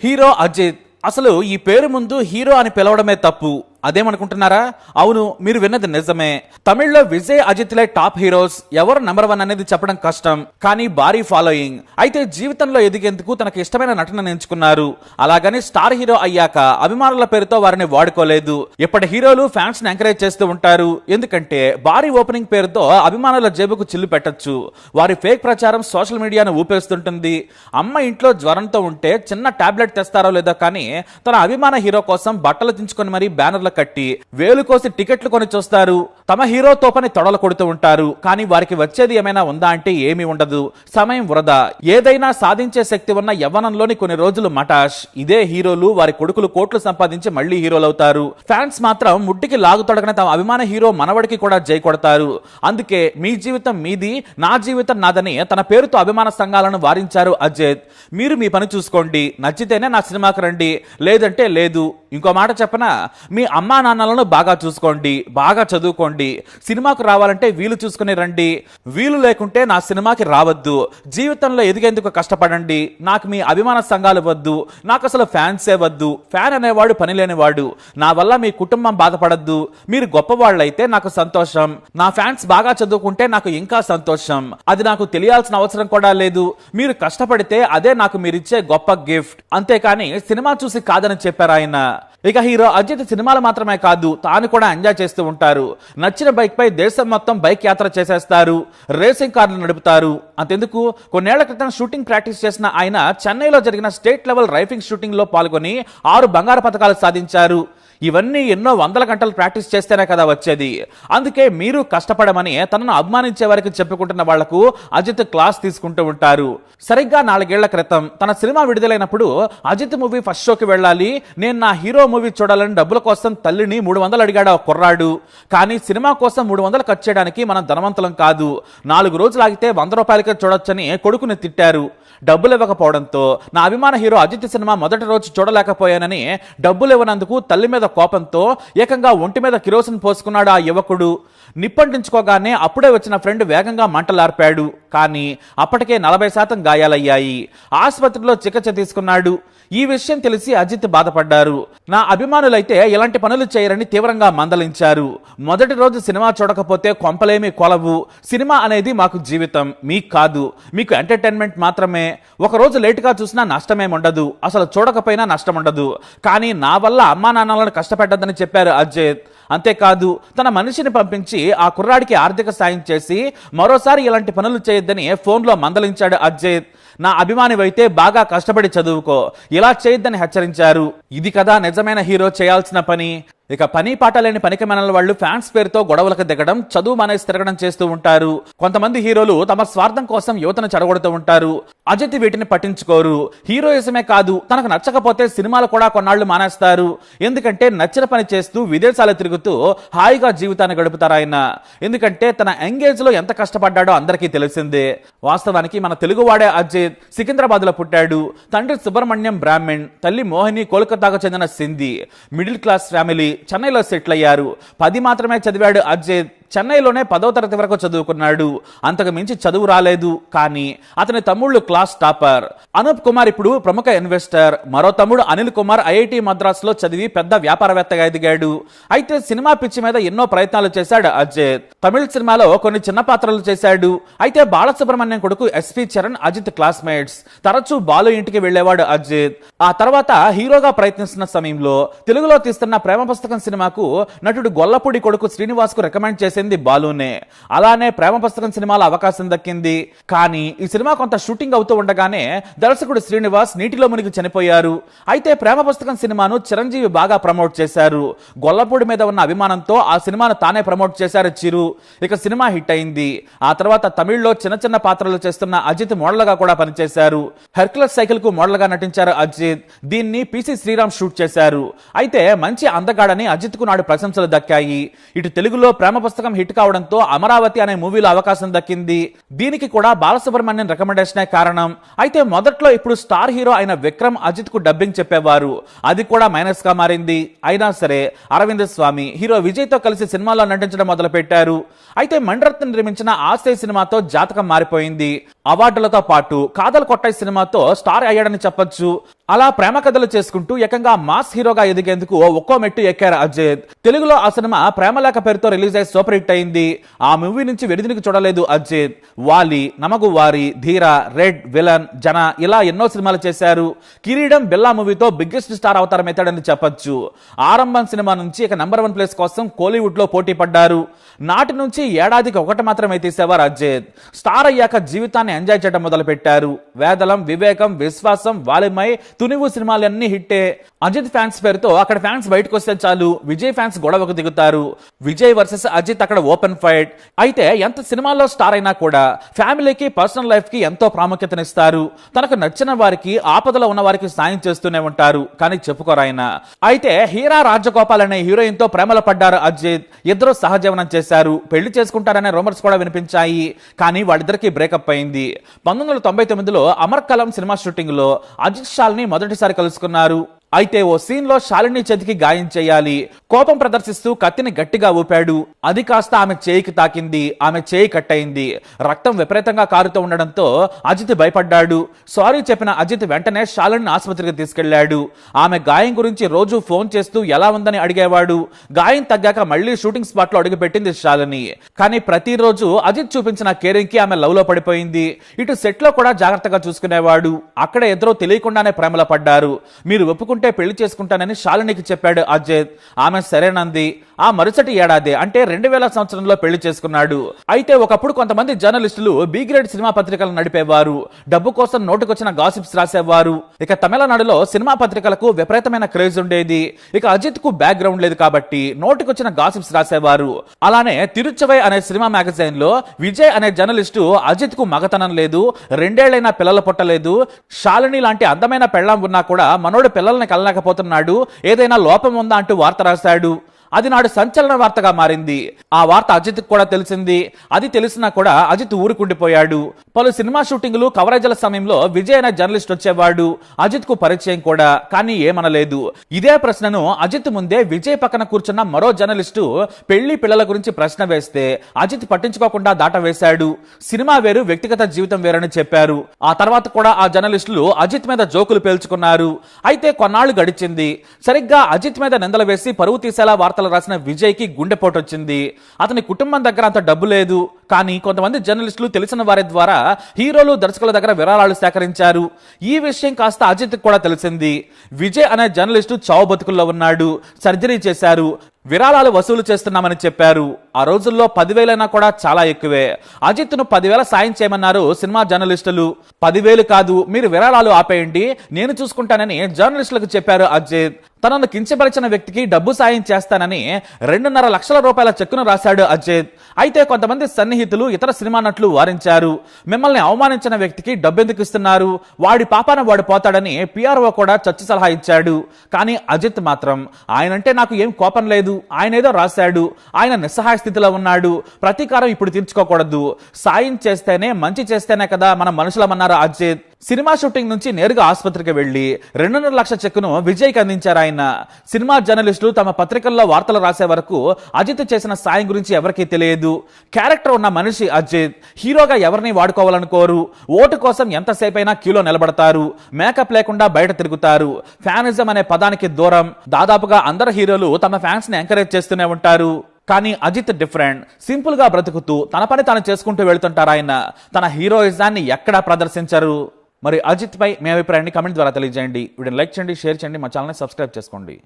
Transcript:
Hero Ajit. అసలు ఈ పేరు ముందు హీరో అని పిలవడమే తప్పు. అదేమనుకుంటున్నారా? అవును, మీరు విన్నది నిజమే. తమిళ్లో విజయ్, అజిత్లే టాప్ హీరోస్. ఎవరు నెంబర్ 1 అనేది చెప్పడం కష్టం, కానీ భారీ ఫాలోయింగ్. అయితే జీవితంలో ఎదిగేందుకు తనకు ఇష్టమైన నటనను ఎంచుకున్నారు. అలాగని స్టార్ హీరో అయ్యాక అభిమానుల పేరుతో వారిని వాడుకోలేదు. ఇప్పటి హీరోలు ఫ్యాన్స్ ని ఎంకరేజ్ చేస్తూ ఉంటారు. ఎందుకంటే భారీ ఓపెనింగ్ పేరుతో అభిమానుల జేబుకు చిల్లు పెట్టొచ్చు. వారి ఫేక్ ప్రచారం సోషల్ మీడియాను ఊపేస్తుంటుంది. అమ్మ ఇంట్లో జ్వరంతో ఉంటే చిన్న టాబ్లెట్ తెస్తారో లేదో కానీ తన అభిమాన హీరో కోసం బట్టలు దించుకొని మరీ బ్యానర్ల కట్టి వేలు కోసి టికెట్లు కొని చూస్తారు. తమ హీరోతో పని తొడలు కొడుతూ ఉంటారు. కానీ వారికి వచ్చేది ఏమైనా ఉందా అంటే ఏమీ ఉండదు. సమయం వృధా. ఏదైనా సాధించే శక్తి ఉన్న యవ్వనంలోని కొన్ని రోజులు మటాష్. ఇదే హీరోలు వారి కొడుకులు కోట్లు సంపాదించి మళ్లీ హీరోలు అవుతారు. ఫ్యాన్స్ మాత్రం ముట్టికి లాగుతొడగని తమ అభిమాన హీరో మనవడికి కూడా జై కొడతారు. అందుకే మీ జీవితం మీది, నా జీవితం నాదని తన పేరుతో అభిమాన సంఘాలను వారించారు అజిత్. మీరు మీ పని చూసుకోండి. నచ్చితేనే నా సినిమాకి రండి, లేదంటే లేదు. ఇంకో మాట చెప్పనా, మీ అమ్మా నాన్నలను బాగా చూసుకోండి, బాగా చదువుకోండి. సినిమాకు రావాలంటే వీలు చూసుకుని రండి. వీలు లేకుంటే నా సినిమాకి రావద్దు. జీవితంలో ఎదిగేందుకు కష్టపడండి. నాకు మీ అభిమాన సంఘాలు వద్దు. నాకు అసలు ఫ్యాన్సే వద్దు. ఫ్యాన్ అనేవాడు పని లేనివాడు. నా వల్ల మీ కుటుంబం బాధపడద్దు. మీరు గొప్పవాళ్ళైతే నాకు సంతోషం. నా ఫ్యాన్స్ బాగా చదువుకుంటే నాకు ఇంకా సంతోషం. అది నాకు తెలియాల్సిన అవసరం కూడా లేదు. మీరు కష్టపడితే అదే నాకు మీరిచ్చే గొప్ప గిఫ్ట్. అంతేకాని సినిమా చూసి కాదని చెప్పారు ఆయన. ఇక హీరో అజిత్ సినిమాలు మాత్రమే కాదు, తాను కూడా ఎంజాయ్ చేస్తూ ఉంటారు. నచ్చిన బైక్ పై దేశం మొత్తం బైక్ యాత్ర చేసేస్తారు. రేసింగ్ కార్లు నడుపుతారు. అంతెందుకు, కొన్నేళ్ల క్రితం షూటింగ్ ప్రాక్టీస్ చేసిన ఆయన చెన్నైలో జరిగిన స్టేట్ లెవెల్ రైఫింగ్ షూటింగ్ లో పాల్గొని 6 బంగారు పతకాలు సాధించారు. ఇవన్నీ ఎన్నో వందల గంటలు ప్రాక్టీస్ చేస్తేనే కదా వచ్చేది. అందుకే మీరు కష్టపడమని తనను అభిమానించే వారికి చెప్పుకుంటున్న వాళ్లకు అజిత్ క్లాస్ తీసుకుంటూ ఉంటారు. సరిగ్గా 4 ఏళ్ల క్రితం తన సినిమా విడుదలైనప్పుడు అజిత్ మూవీ ఫస్ట్ షోకి వెళ్ళాలి, నేను నా హీరో మూవీ చూడాలని డబ్బుల కోసం తల్లిని 300 అడిగాడు ఆ కుర్రాడు. కానీ సినిమా కోసం 300 ఖర్చు చేయడానికి మనం ధనవంతులం కాదు. 4 రోజులు ఆగితే 100 రూపాయలకే చూడొచ్చని కొడుకుని తిట్టారు. డబ్బులు ఇవ్వకపోవడంతో నా అభిమాన హీరో అజిత్ సినిమా మొదటి రోజు చూడలేకపోయానని డబ్బులు ఇవ్వనందుకు తల్లి మీద కోపంతో ఏకంగా ఒంటి మీద కిరోసిన్ పోసుకున్నాడు ఆ యువకుడు. నిప్పంటించుకోగానే అప్పుడే వచ్చిన ఫ్రెండ్ వేగంగా మంటలార్పాడు. కానీ అప్పటికే 40% గాయాలయ్యాయి. ఆసుపత్రిలో చికిత్స తీసుకున్నాడు. ఈ విషయం తెలిసి అజిత్ బాధపడ్డారు. నా అభిమానులైతే ఇలాంటి పనులు చేయరని తీవ్రంగా మందలించారు. మొదటి రోజు సినిమా చూడకపోతే కొంపలేమి కొలవు. సినిమా అనేది మాకు జీవితం, మీకు కాదు. మీకు ఎంటర్టైన్మెంట్ మాత్రమే. ఒక రోజు లేటుగా చూసినా నష్టమేముండదు, అసలు చూడకపోయినా నష్టం ఉండదు. కానీ నా వల్ల అమ్మా నాన్నలను కష్టపెట్టద్దని చెప్పారు అజిత్. అంతేకాదు, తన మనిషిని పంపించి ఆ కుర్రాడికి ఆర్థిక సాయం చేసి మరోసారి ఇలాంటి పనులు చేయొద్దని ఫోన్లో మందలించాడు అజిత్. నా అభిమానివైతే బాగా కష్టపడి చదువుకో, ఇలా చేయొద్దని హెచ్చరించారు. ఇది కదా నిజమైన హీరో చేయాల్సిన పని. ఇక పని పాట లేని పనికిమాలిన వాళ్ళు ఫ్యాన్స్ పేరుతో గొడవలకు దిగడం, చదువు మానేసి తిరగడం చేస్తూ ఉంటారు. కొంతమంది హీరోలు తమ స్వార్థం కోసం యువతను చెడగొడుతూ ఉంటారు. అజిత్ వీటిని పట్టించుకోరు. హీరోయిజమే కాదు, తనకు నచ్చకపోతే సినిమాలు కూడా కొన్నాళ్లు మానేస్తారు. ఎందుకంటే నచ్చిన పని చేస్తూ విదేశాలు తిరుగుతూ హాయిగా జీవితాన్ని గడుపుతారు ఆయన. ఎందుకంటే తన ఎంగేజ్ లో ఎంత కష్టపడ్డాడో అందరికీ తెలిసిందే. వాస్తవానికి మన తెలుగువాడే అజిత్ సికింద్రాబాద్ లో పుట్టాడు. తండ్రి సుబ్రహ్మణ్యం బ్రాహ్మణ్, తల్లి మోహిని కోల్కతాకు చెందిన సింధీ. Middle class family. చెన్నైలో సెటిల్ అయ్యారు. 10 మాత్రమే చదివాడు అజిత్. చెన్నైలోనే 10వ తరగతి వరకు చదువుకున్నాడు. అంతకు మించి చదువు రాలేదు. కానీ అతని తమ్ముళ్ళు క్లాస్ టాపర్. అనూప్ కుమార్ ఇప్పుడు ప్రముఖ ఇన్వెస్టర్. మరో తమ్ముడు అనిల్ కుమార్ ఐఐటి మద్రాసులో చదివి పెద్ద వ్యాపారవేత్తగా ఎదిగాడు. అయితే సినిమా పిచ్చి మీద ఎన్నో ప్రయత్నాలు చేశాడు అజిత్. తమిళ సినిమాలో కొన్ని చిన్న పాత్రలు చేశాడు. అయితే బాలసుబ్రహ్మణ్యం కొడుకు ఎస్పీ చరణ్ అజిత్ క్లాస్మేట్స్. తరచూ బాలు ఇంటికి వెళ్లేవాడు అజిత్. ఆ తర్వాత హీరోగా ప్రయత్నిస్తున్న సమయంలో తెలుగులో తీస్తున్న ప్రేమ పుస్తకం సినిమాకు నటుడు గొల్లపూడి కొడుకు శ్రీనివాస్ కు రికమెండ్ చేసింది బాలునే. అలానే ప్రేమ పుస్తకం సినిమాలో అవకాశం దక్కింది. కానీ ఈ సినిమా కొంత షూటింగ్ అవుతూ ఉండగానే దర్శకుడు శ్రీనివాస్ నీటిలో మునిగి చనిపోయారు. అయితే ప్రేమ పుస్తకం సినిమాను చిరంజీవి బాగా ప్రమోట్ చేశారు. గొల్లపూడి మీద ఉన్న అభిమానంతో ఆ సినిమాను తానే ప్రమోట్ చేశారు చిరు. ఇక సినిమా హిట్ అయింది. ఆ తర్వాత తమిళ్లో చిన్న చిన్న పాత్రలు చేస్తున్న అజిత్ మోడల్ గా కూడా పనిచేశారు. హెర్క్యులస్ సైకిల్ కు మోడల్ గా నటించారు అజిత్. దీన్ని పిసి శ్రీరామ్ షూట్ చేశారు. అయితే మంచి అందగాడని అజిత్ కు నాడు ప్రశంసలు దక్కాయి. ఇటు తెలుగులో ప్రేమ పుస్తకం హిట్ కావడంతో అమరావతి అనే మూవీలో అవకాశం దక్కింది. దీనికి కూడా బాలసుబ్రహ్మణ్యం రికమెండేషనే కారణం. అయితే మొదట్లో ఇప్పుడు స్టార్ హీరో అయిన విక్రమ్ అజిత్ కు డబ్బింగ్ చెప్పేవారు. అది కూడా మైనస్ గా మారింది. అయినా సరే అరవింద్ స్వామి హీరో విజయ్ తో కలిసి సినిమాలో నటించడం మొదలు పెట్టారు. అయితే మణిరత్నం నిర్మించిన ఆస్తే సినిమాతో జాతకం మారిపోయింది. అవార్డులతో పాటు కాదల్ కొట్టాయి సినిమాతో స్టార్ అయ్యాడని చెప్పొచ్చు. అలా ప్రేమ కథలు చేసుకుంటూ ఏకంగా మాస్ హీరోగా ఎదిగేందుకు ఒక్కో మెట్టు ఎక్కారు అజిత్. తెలుగులో ఆ సినిమా ప్రేమలేఖ పేరుతో రిలీజ్ అయి సూపర్ హిట్ అయింది. ఆ మూవీ నుంచి వెనుదిరిగి చూడలేదు అజిత్. వాలి, నమగు వారి, ధీర, రెడ్, విలన్, జన ఇలా ఎన్నో సినిమాలు చేశారు. కిరీడం, బిల్లా మూవీతో బిగ్గెస్ట్ స్టార్ అవతారం ఎత్తాడని చెప్పొచ్చు. ఆరంభం సినిమా నుంచి ఇక నంబర్ 1 ప్లేస్ కోసం కోలీవుడ్ లో పోటీ పడ్డారు. నాటి నుంచి ఏడాదికి ఒకటి మాత్రమే తీసేవారు అజిత్. స్టార్ అయ్యాక జీవితాన్ని ఎంజాయ్ చేయడం మొదలు పెట్టారు. వేదలం, వివేకం, విశ్వాసం, వాలిమై, తునివు సినిమాలన్నీ హిట్టే. అజిత్ ఫ్యాన్స్ పేరుతో అక్కడ ఫ్యాన్స్ బయటకు వస్తే చాలు విజయ్ ఫ్యాన్స్ గొడవకు దిగుతారు. విజయ్ వర్సెస్ అజిత్ అక్కడ ఓపెన్ ఫైట్. అయితే ఎంత సినిమాల్లో స్టార్ అయినా కూడా ఫ్యామిలీకి, పర్సనల్ లైఫ్ కి ఎంతో ప్రాముఖ్యతనిస్తారు. తనకు నచ్చిన వారికి, ఆపదలో ఉన్న వారికి సాయం చేస్తూనే ఉంటారు. కానీ చెప్పుకోరాయన. అయితే హీరా రాజగోపాల్ అనే హీరోయిన్ తో ప్రేమలో పడ్డారు అజిత్. ఇద్దరు సహజీవనం చేశారు. పెళ్లి చేసుకుంటారనే రూమర్స్ కూడా వినిపించాయి. కానీ వాళ్ళిద్దరికి బ్రేకప్ అయింది. 1999లో అమర్ కలం సినిమా షూటింగ్ లో అజిత్ షాల్ని మొదటిసారి కలుసుకున్నారు. అయితే ఓ సీన్ లో శాలిని చేతికి గాయం చేయాలి. కోపం ప్రదర్శిస్తూ కత్తిని గట్టిగా ఊపాడు. అది కాస్త ఆమె చేయికి తాకింది. ఆమె చేయి కట్ అయింది. రక్తం విపరీతంగా కారుతూ ఉండడంతో అజిత్ భయపడ్డాడు. సారీ చెప్పిన అజిత్ వెంటనే శాలిని ఆసుపత్రికి తీసుకెళ్లాడు. ఆమె గాయం గురించి రోజు ఫోన్ చేస్తూ ఎలా ఉందని అడిగేవాడు. గాయం తగ్గాక మళ్లీ షూటింగ్ స్పాట్ లో అడుగుపెట్టింది శాలిని. కానీ ప్రతిరోజు అజిత్ చూపించిన కేరింగ్ కి ఆమె లవ్ లో పడిపోయింది. ఇటు సెట్ లో కూడా జాగ్రత్తగా చూసుకునేవాడు. అక్కడ ఎదురో తెలియకుండానే ప్రేమలో పడ్డారు. మీరు ఒప్పుకుంటే పెళ్లి చేసుకుంటానని శాలినికి చెప్పాడు అజిత్. ఆమె సరేనంది. ఆ మరుసటి ఏడాది అంటే 2000 సంవత్సరంలో పెళ్లి చేసుకున్నాడు. అయితే ఒకప్పుడు కొంతమంది జర్నలిస్టులు బి గ్రేడ్ సినిమా పత్రికలు నడిపేవారు. డబ్బు కోసం నోటుకొచ్చిన గాసిప్స్ రాసేవారు. ఇక తమిళనాడులో సినిమా పత్రికలకు విపరీతమైన క్రేజ్ ఉండేది. ఇక అజిత్ కు బ్యాక్గ్రౌండ్ లేదు కాబట్టి నోటుకొచ్చిన గాసిప్స్ రాసేవారు. అలానే తిరుచవై అనే సినిమా మ్యాగజైన్ లో విజయ్ అనే జర్నలిస్టు అజిత్ కు మగతనం లేదు, 2 ఏళ్లైనా పిల్లలు పుట్టలేదు, శాలిని లాంటి అందమైన పెళ్ళాం ఉన్నా కూడా మనోడు పిల్లల్ని కలలేకపోతున్నాడు, ఏదైనా లోపం ఉందా అంటూ వార్త రాశాడు. అది నాడు సంచలన వార్తగా మారింది. ఆ వార్త అజిత్ కూడా తెలిసింది. అది తెలిసినా కూడా అజిత్ ఊరుకుండిపోయాడు. పలు సినిమా షూటింగ్లు, కవరేజీల సమయంలో విజయ్ అనే జర్నలిస్ట్ వచ్చేవాడు. అజిత్ కు పరిచయం కూడా, కానీ ఏమనలేదు. ఇదే ప్రశ్నను అజిత్ ముందే విజయ్ పక్కన కూర్చున్న మరో జర్నలిస్టు పెళ్లి పిల్లల గురించి ప్రశ్న వేస్తే అజిత్ పట్టించుకోకుండా దాట వేశాడు. సినిమా వేరు, వ్యక్తిగత జీవితం వేరని చెప్పారు. ఆ తర్వాత కూడా ఆ జర్నలిస్టులు అజిత్ మీద జోకులు పేల్చుకున్నారు. అయితే కొన్నాళ్లు గడిచింది. సరిగ్గా అజిత్ మీద నిందలు వేసి పరువు తీసేలా వార్తలు రాసిన విజయ్ కి గుండెపోటు వచ్చింది. అతని కుటుంబం దగ్గర అంత డబ్బు లేదు. కానీ కొంతమంది జర్నలిస్టులు తెలిసిన వారి ద్వారా హీరోలు, దర్శకుల దగ్గర విరాళాలు సేకరించారు. ఈ విషయం కాస్త అజిత్ కూడా తెలిసింది. విజయ్ అనే జర్నలిస్టు చావు బతుకుల్లో ఉన్నాడు. సర్జరీ చేశారు. విరాళాలు వసూలు చేస్తున్నామని చెప్పారు. ఆ రోజుల్లో 10,000 కూడా చాలా ఎక్కువే. అజిత్ ను 10,000 సాయం చేయమన్నారు సినిమా జర్నలిస్టులు. 10,000 కాదు, మీరు విరాళాలు ఆపేయండి, నేను చూసుకుంటానని జర్నలిస్టులకు చెప్పారు అజిత్. తనను కించపరిచిన వ్యక్తికి డబ్బు సాయం చేస్తానని 2.5 లక్షల రూపాయల చెక్కును రాశాడు అజిత్. అయితే కొంతమంది సన్నిహితులు, ఇతర సినిమా నటులు వారించారు. మిమ్మల్ని అవమానించిన వ్యక్తికి డబ్బెందుకు ఇస్తున్నారు, వాడి పాపాన వాడు పోతాడని పిఆర్ఓ కూడా చచ్చి సలహా ఇచ్చాడు. కానీ అజిత్ మాత్రం ఆయనంటే నాకు ఏం కోపం లేదు, ఆయన ఏదో రాశాడు, ఆయన నిస్సహాయ స్థితిలో ఉన్నాడు, ప్రతీకారం ఇప్పుడు తీర్చుకోకూడదు, సాయం చేస్తేనే, మంచి చేస్తేనే కదా మనం మనుషులమన్నారు అజిత్. సినిమా షూటింగ్ నుంచి నేరుగా ఆసుపత్రికి వెళ్లి 2.5 లక్షల చెక్కును విజయ్కి అందించారు ఆయన. సినిమా జర్నలిస్టులు తమ పత్రికల్లో వార్తలు రాసే వరకు అజిత్ చేసిన సాయం గురించి ఎవరికీ తెలియదు. క్యారెక్టర్ ఉన్న మనిషి అజిత్. హీరోగా ఎవరిని వాడుకోవాలనుకోరు. ఓటు కోసం ఎంతసేపైనా క్యూలో నిలబడతారు. మేకప్ లేకుండా బయట తిరుగుతారు. ఫ్యానిజం అనే పదానికి దూరం. దాదాపుగా అందరు హీరోలు తమ ఫ్యాన్స్ ని ఎంకరేజ్ చేస్తూనే ఉంటారు. కానీ అజిత్ డిఫరెంట్. సింపుల్ గా బ్రతుకుతూ తన పని తాను చేసుకుంటూ వెళ్తుంటారు ఆయన. తన హీరోయిజాన్ని ఎక్కడా ప్రదర్శించరు. మరి అజిత్ పై మీ అభిప్రాయాన్ని కమెంట్ ద్వారా తెలియజేయండి. వీడియోని లైక్ చేయండి, షేర్ చేయండి, మా ఛానల్ని సబ్స్క్రైబ్ చేసుకోండి.